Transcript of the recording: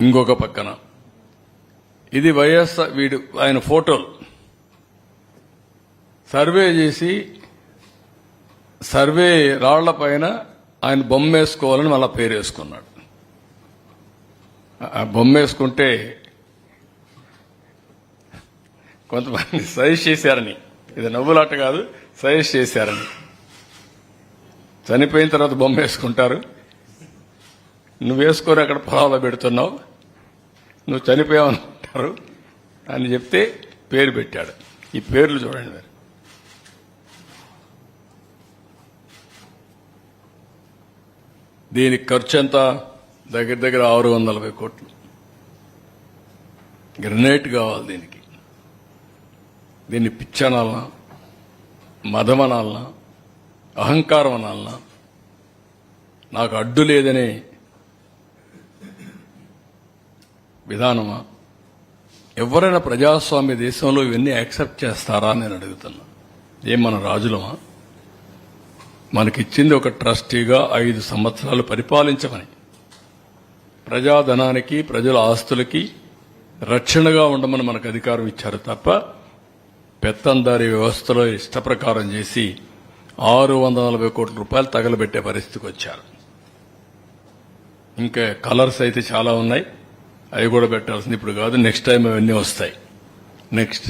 ఇంకొక పక్కన ఇది వైఎస్ఆర్ వీడు ఆయన ఫోటోలు సర్వే చేసి సర్వే రాళ్ల పైన ఆయన బొమ్మ వేసుకోవాలని మళ్ళా పేరు వేసుకున్నాడు. ఆ బొమ్మ వేసుకుంటే కొంతమంది సజెస్ట్ చేశారని, ఇది నవ్వులాట కాదు, సజెస్ట్ చేశారని. చనిపోయిన తర్వాత బొమ్మ వేసుకుంటారు, నువ్వు వేసుకొని అక్కడ పొలాల్లో పెడుతున్నావు, నువ్వు చనిపోయావనుకుంటారు అని చెప్తే పేరు పెట్టాడు. ఈ పేర్లు చూడండి మీరు. దీనికి ఖర్చు ఎంత? దగ్గర దగ్గర 640 కోట్లు. గ్రనైట్ కావాలి దీనికి. దీన్ని పిచ్చనాలనా, మదమనాలనా, అహంకారం అనాలనా, నాకు అడ్డు లేదనే విధానమా? ఎవరైనా ప్రజాస్వామ్య దేశంలో ఇవన్నీ యాక్సెప్ట్ చేస్తారా అని నేను అడుగుతున్నా. ఏం మన రాజులమా? మనకిచ్చింది ఒక ట్రస్టీగా 5 సంవత్సరాలు పరిపాలించమని, ప్రజాధనానికి ప్రజల ఆస్తులకి రక్షణగా ఉండమని మనకు అధికారం ఇచ్చారు తప్ప పెత్తందారీ వ్యవస్థలో ఇష్టప్రకారం చేసి 640 కోట్ల రూపాయలు తగలబెట్టే పరిస్థితికి వచ్చారు. ఇంకా కలర్స్ అయితే చాలా ఉన్నాయి, అవి కూడా పెట్టాల్సింది ఇప్పుడు కాదు, నెక్స్ట్ టైం అవన్నీ వస్తాయి. నెక్స్ట్